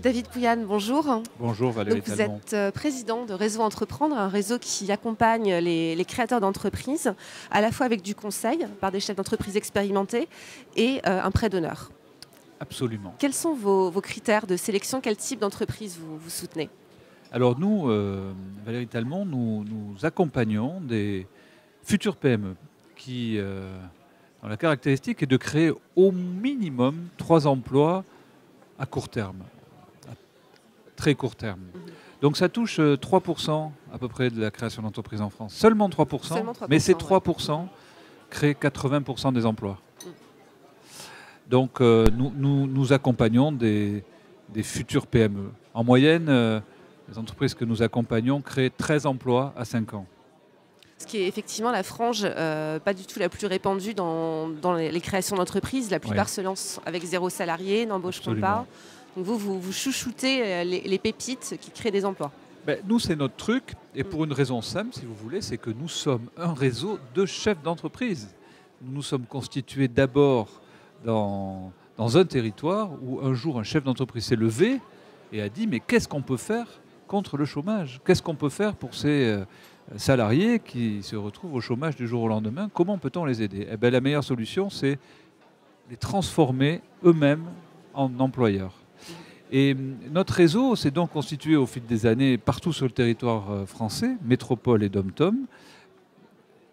David Pouyanne, bonjour. Bonjour Valérie Donc, vous Talmont. êtes président de Réseau Entreprendre, un réseau qui accompagne les créateurs d'entreprises, à la fois avec du conseil par des chefs d'entreprise expérimentés et un prêt d'honneur. Absolument. Quels sont vos critères de sélection? Quel type d'entreprise vous soutenez? Alors nous, Valérie Talmont, nous accompagnons des futures PME qui, dont la caractéristique est de créer au minimum 3 emplois à court terme, à très court terme. Donc ça touche 3% à peu près de la création d'entreprises en France. Seulement 3%, Seulement 3%, mais ces 3% créent 80% des emplois. Donc nous accompagnons des futures PME. En moyenne, les entreprises que nous accompagnons créent 13 emplois à 5 ans. Ce qui est effectivement la frange pas du tout la plus répandue dans les créations d'entreprises. La plupart se lancent avec 0 salarié, n'embaucheront pas. Donc vous chouchoutez les pépites qui créent des emplois. Ben, nous, c'est notre truc. Et pour une raison simple, si vous voulez, c'est que nous sommes un réseau de chefs d'entreprise. Nous nous sommes constitués d'abord dans un territoire où un jour un chef d'entreprise s'est levé et a dit mais qu'est-ce qu'on peut faire contre le chômage? Qu'est-ce qu'on peut faire pour ces salariés qui se retrouvent au chômage du jour au lendemain? Comment peut-on les aider? Eh bien, la meilleure solution, c'est les transformer eux-mêmes en employeurs. Et notre réseau s'est donc constitué au fil des années partout sur le territoire français, métropole et dom-tom,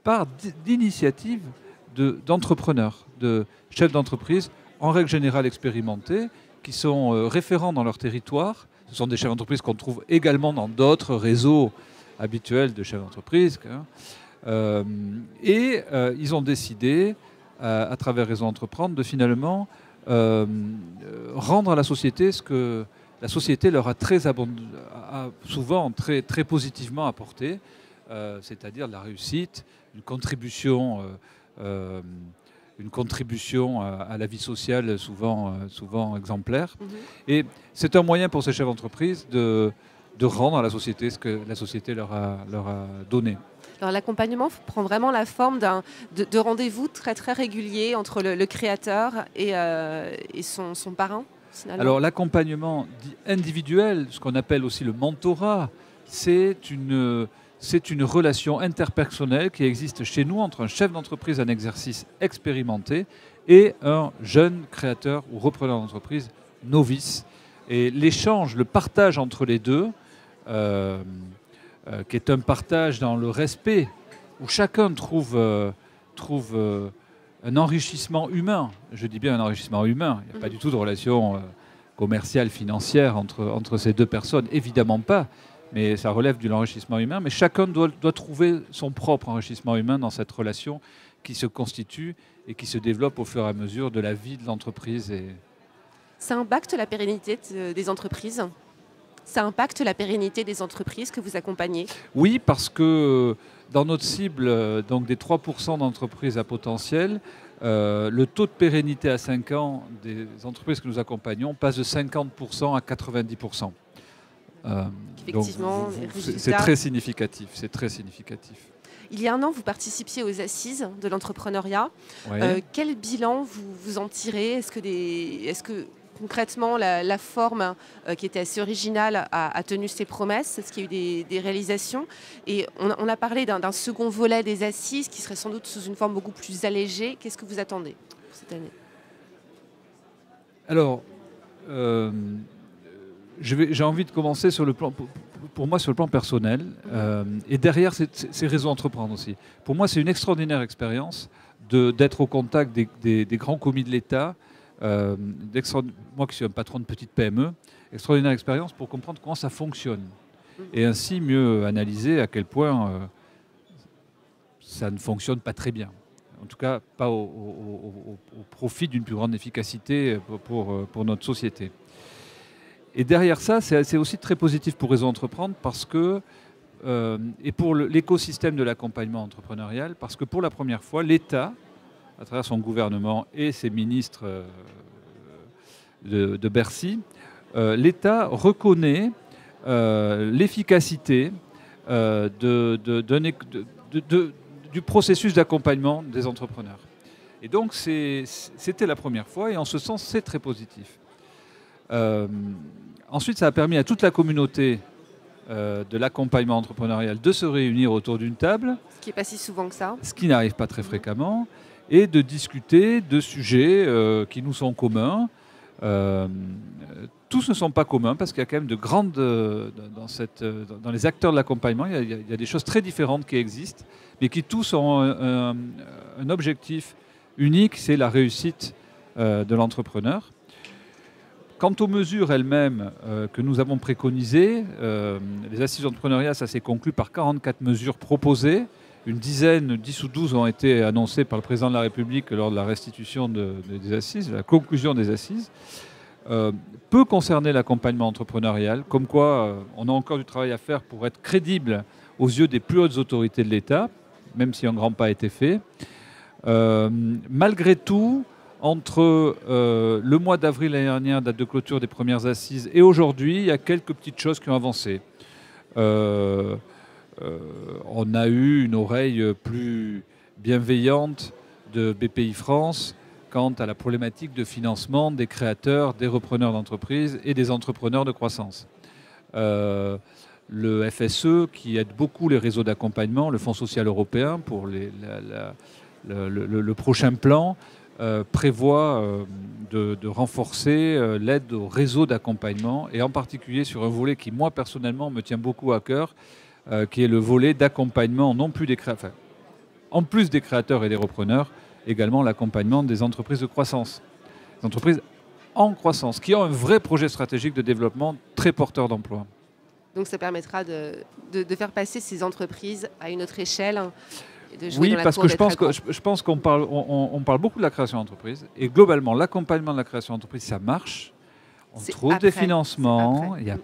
par d'initiatives d'entrepreneurs, de chefs d'entreprise, en règle générale expérimentés, qui sont référents dans leur territoire. Ce sont des chefs d'entreprise qu'on trouve également dans d'autres réseaux habituels de chefs d'entreprise. Ils ont décidé, à travers Réseau Entreprendre, de finalement rendre à la société ce que la société leur a souvent très positivement apporté, c'est-à-dire de la réussite, une contribution à la vie sociale souvent exemplaire. Et c'est un moyen pour ces chefs d'entreprise de rendre à la société ce que la société leur a donné. Alors l'accompagnement prend vraiment la forme de rendez-vous très réguliers entre le créateur et son parrain, finalement. Alors l'accompagnement dit individuel, ce qu'on appelle aussi le mentorat, c'est une relation interpersonnelle qui existe chez nous entre un chef d'entreprise en exercice expérimenté et un jeune créateur ou repreneur d'entreprise novice. Et l'échange, le partage entre les deux, qui est un partage dans le respect, où chacun trouve un enrichissement humain. Je dis bien un enrichissement humain. Il n'y a pas du tout de relation commerciale, financière entre ces deux personnes, évidemment pas. Mais ça relève de l'enrichissement humain. Mais chacun doit trouver son propre enrichissement humain dans cette relation qui se constitue et qui se développe au fur et à mesure de la vie de l'entreprise. Ça impacte la pérennité des entreprises? Ça impacte la pérennité des entreprises que vous accompagnez? Oui, parce que dans notre cible, donc des 3% d'entreprises à potentiel, le taux de pérennité à 5 ans des entreprises que nous accompagnons passe de 50% à 90%. Effectivement, c'est très significatif. C'est très significatif. Il y a un an, vous participiez aux assises de l'entrepreneuriat. Ouais. Quel bilan vous en tirez? Est-ce que concrètement, la forme qui était assez originale a tenu ses promesses? Est-ce qu'il y a eu des réalisations? Et on a parlé d'un second volet des assises qui serait sans doute sous une forme beaucoup plus allégée. Qu'est-ce que vous attendez pour cette année? Alors, j'ai envie de commencer pour moi sur le plan personnel. Et derrière, c'est Réseau Entreprendre aussi. Pour moi, c'est une extraordinaire expérience d'être au contact des grands commis de l'État. Moi qui suis un patron de petite PME, extraordinaire expérience pour comprendre comment ça fonctionne et ainsi mieux analyser à quel point ça ne fonctionne pas très bien. En tout cas, pas au profit d'une plus grande efficacité pour notre société. Et derrière ça, c'est aussi très positif pour Réseau Entreprendre parce que, et pour l'écosystème de l'accompagnement entrepreneurial, parce que pour la première fois, l'État, à travers son gouvernement et ses ministres de Bercy, l'État reconnaît l'efficacité du processus d'accompagnement des entrepreneurs. Et donc c'était la première fois et en ce sens c'est très positif. Ensuite, ça a permis à toute la communauté de l'accompagnement entrepreneurial de se réunir autour d'une table. Ce qui n'est pas si souvent que ça. Ce qui n'arrive pas très fréquemment. Et de discuter de sujets qui nous sont communs. Tous ne sont pas communs parce qu'il y a quand même de grandes... dans les acteurs de l'accompagnement, il y a des choses très différentes qui existent, mais qui tous ont un objectif unique, c'est la réussite de l'entrepreneur. Quant aux mesures elles-mêmes que nous avons préconisées, les assises d'entrepreneuriat, ça s'est conclu par 44 mesures proposées. Une dizaine, 10 ou 12 ont été annoncées par le président de la République lors de la restitution des assises, la conclusion des assises. Peut concerner l'accompagnement entrepreneurial, comme quoi on a encore du travail à faire pour être crédible aux yeux des plus hautes autorités de l'État, même si un grand pas a été fait. Malgré tout, entre le mois d'avril l'année dernière, date de clôture des premières assises, et aujourd'hui, il y a quelques petites choses qui ont avancé. On a eu une oreille plus bienveillante de BPI France quant à la problématique de financement des créateurs, des repreneurs d'entreprises et des entrepreneurs de croissance. Le FSE, qui aide beaucoup les réseaux d'accompagnement, le Fonds social européen pour le prochain plan, prévoit de renforcer l'aide aux réseaux d'accompagnement, et en particulier sur un volet qui, moi, personnellement, me tient beaucoup à cœur, qui est le volet d'accompagnement, non plus des créateurs, en plus des créateurs et des repreneurs, également l'accompagnement des entreprises de croissance, des entreprises en croissance, qui ont un vrai projet stratégique de développement très porteur d'emploi. Donc ça permettra de faire passer ces entreprises à une autre échelle. Oui, parce que je pense qu'on parle, on parle beaucoup de la création d'entreprise, et globalement, l'accompagnement de la création d'entreprise, ça marche. On trouve des financements. Il y a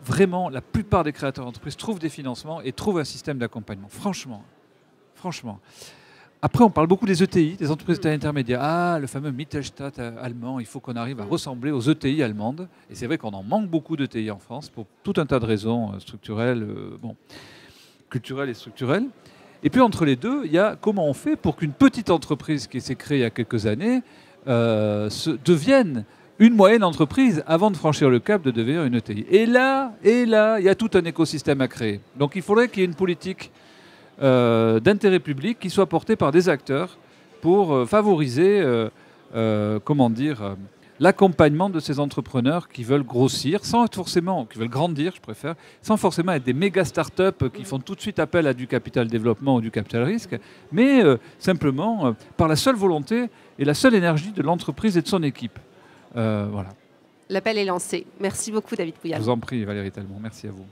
vraiment, la plupart des créateurs d'entreprises trouvent des financements et trouvent un système d'accompagnement. Franchement. Après, on parle beaucoup des ETI, des entreprises de taille intermédiaire. Ah, le fameux Mittelstand allemand, il faut qu'on arrive à ressembler aux ETI allemandes. Et c'est vrai qu'on en manque beaucoup d'ETI en France pour tout un tas de raisons structurelles, culturelles et structurelles. Et puis entre les deux, il y a comment on fait pour qu'une petite entreprise qui s'est créée il y a quelques années devienne une moyenne entreprise avant de franchir le cap de devenir une ETI. Et là, il y a tout un écosystème à créer. Donc il faudrait qu'il y ait une politique d'intérêt public qui soit portée par des acteurs pour favoriser l'accompagnement de ces entrepreneurs qui veulent grossir, qui veulent grandir, je préfère, sans forcément être des méga startups qui font tout de suite appel à du capital développement ou du capital risque, mais simplement par la seule volonté et la seule énergie de l'entreprise et de son équipe. Voilà. L'appel est lancé. Merci beaucoup, David Pouillal. Je vous en prie, Valérie Talmont. Merci à vous.